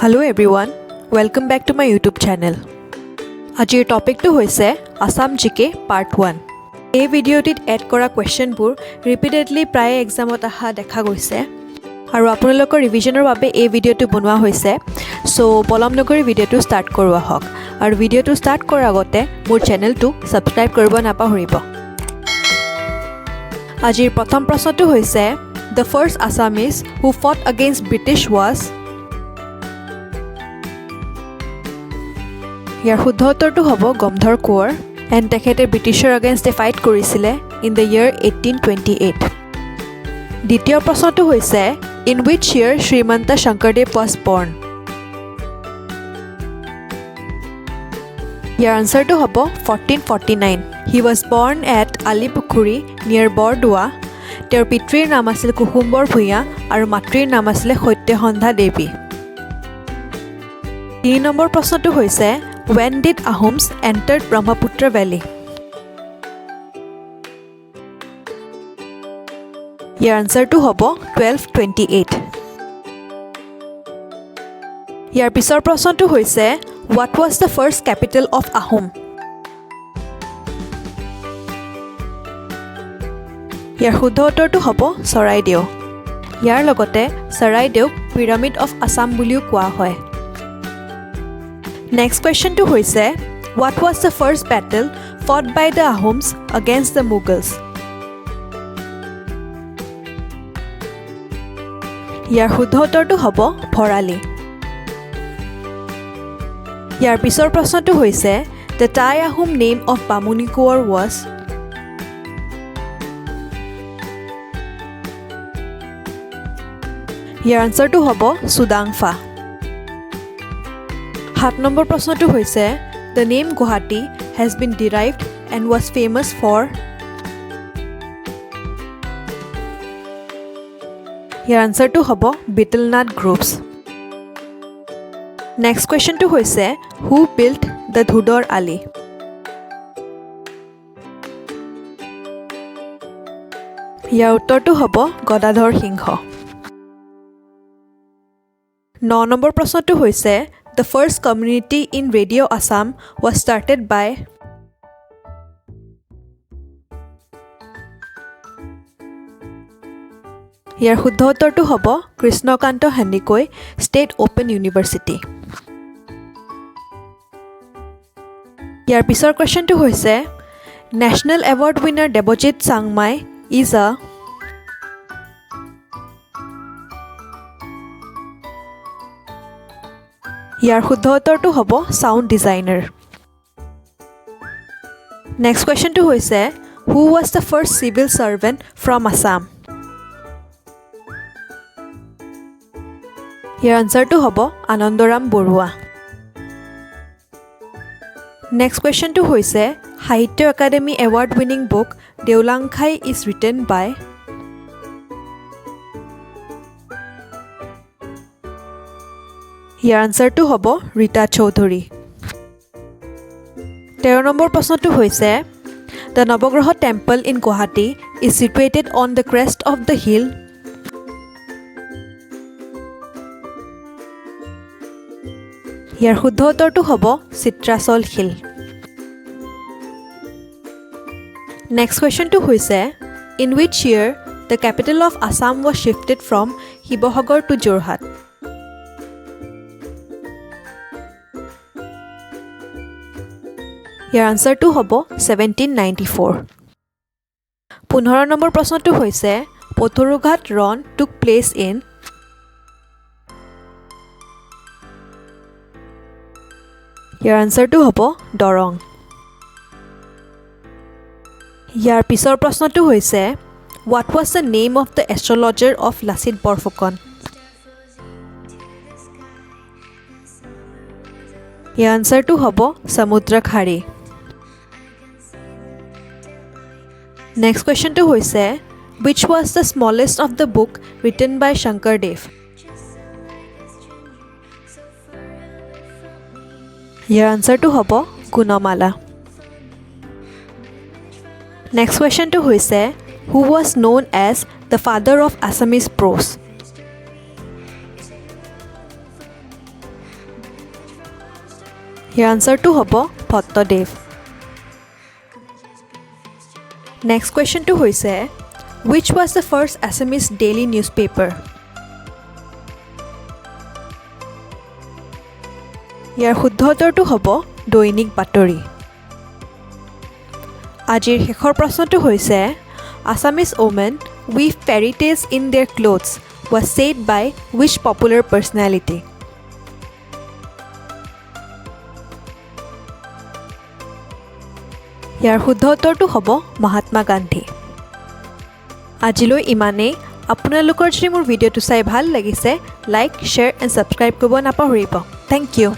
Hello everyone, welcome back to my YouTube channel. Ajir topic to hoise Assam GK Part 1. এই ভিডিওটিত add কৰা কোৱেশ্চনবোৰ repeatedly প্ৰায় এক্সামত আহা দেখা গৈছে আৰু আপোনালোকৰ ৰিভিজনৰ বাবে এই ভিডিওটো বনোৱা হৈছে সো পলম নকৰি ভিডিওটো ষ্টাৰ্ট কৰোৱা হওক আৰু ভিডিওটো ষ্টাৰ্ট কৰাৰ আগতে মোৰ চেনেলটো সাবস্ক্ৰাইব কৰিব নাপাহৰিব আজিৰ প্ৰথম প্ৰশ্নটো হৈছে The first Assamese who fought against British was ইয়াৰ শুদ্ধ উত্তৰটো হ'ব গমধৰ কোঁৱৰ and তেখেতে ব্ৰিটিছৰ against ফাইট কৰিছিলে in the year 1828 দ্বিতীয় প্ৰশ্নটো হৈছে in which year Srimanta Sankardev was born ইয়াৰ আনসাৰটো হ'ব 1449 he was born at Alipukhuri near Bordua তেওঁৰ পিতৃৰ নাম আছিল কুসুম্বৰ ভূঞা আৰু মাতৃৰ নাম আছিল সত্যসন্ধা দেৱী 3 নম্বৰ প্ৰশ্নটো হৈছে When did Ahoms entered Brahmaputra Valley? Your answer to hobo 1228. Your pisor proson to hoise what was the first capital of Ahom? Your hudotor to hobo Saraideo. Yar logote Saraideo Pyramid of Assam buliu kwa hoy. Next question to hoise what was the first battle fought by the Ahoms against the Mughals Yar শুদ্ধ উত্তৰটো হ'ব ভৰালি ইয়াৰ পিছৰ প্ৰশ্নটো হৈছে the Thai Ahom name of Bamuni Kaur was ইয়াৰ আনসাৰটো হ'ব সুদাংফা 7 number প্ৰশ্নটো হৈছে The name Guwahati has been derived and was famous for Your answer to hobo Betelnut groups. Next question to hoise who built the Dhudor Ali? Your uttor to hobo Godadhor Singho. 9 number prashno to hoise the first community in Radio Assam was started by ইয়াৰ শুদ্ধ উত্তৰটো হ'ব Krishnakanta Handique state open university ইয়াৰ পিছৰ কোৱেশ্চনটো হৈছে national award winner Debajit Changmai is a ইয়াৰ শুদ্ধ উত্তৰটো হ'ব সাউণ্ড ডিজাইনাৰ নেক্সট কোৱেশ্চনটো হৈছে who was the first civil servant from Assam ইয়াৰ আনসাৰটো হ'ব আনন্দৰাম বৰুৱা নেক্সট কোৱেশ্চনটো হৈছে Sahitya Akademi award winning book Deulangkhai is written by ইয়াৰ আনসাৰটো হ'ব ৰীতা চৌধুৰী 13 নম্বৰ প্ৰশ্নটো হৈছে The Navagraha temple in Guwahati is situated on the crest of the hill ইয়াৰ শুদ্ধ উত্তৰটো হ'ব চিত্ৰাচল হিল নেক্সট কোৱেশ্চনটো হৈছে in which year the capital of Assam was shifted from Shibosagar to Jorhat ইয়াৰ আনসাৰটো হ'ব 1794 15 নম্বৰ প্ৰশ্নটো হৈছে পথৰুঘাট ৰণ took place in ইয়াৰ আনসাৰটো হ'ব দৰং ইয়াৰ পিছৰ প্ৰশ্নটো হৈছে what was the name of the astrologer of Lasit Borfukan ইয়াৰ আনসাৰটো হ'ব সমুদ্ৰখাৰী নেক্সট কোৱেশ্চনটো হৈছে which was the smallest of the book written by Shankardev ইয়াৰ আনসাৰটো হ'ব গুণমালা নেক্সট কোৱেশ্চনটো হৈছে who was known as the father of Assamese prose ইয়াৰ আনসাৰটো হ'ব ভট্টদেৱ। নেক্সট কুৱেশ্যনটো হৈছে which was the first Assamese daily newspaper? ইয়াৰ শুদ্ধ উত্তৰটো হ'ব দৈনিক বাতৰি। আজিৰ শেষৰ প্ৰশ্নটো হৈছে Assamese women weave fairy tales in their clothes was said by which popular personality? ইয়াৰ শুদ্ধ উত্তৰটো হ'ব মহাত্মা গান্ধী। আজিলৈ ইমানেই। আপোনালোকৰ যদি মোৰ ভিডিঅ'টো চাই ভাল লাগিছে লাইক, শ্বেয়াৰ এণ্ড ছাবস্ক্ৰাইব কৰিব নাপাহৰিব। Thank U.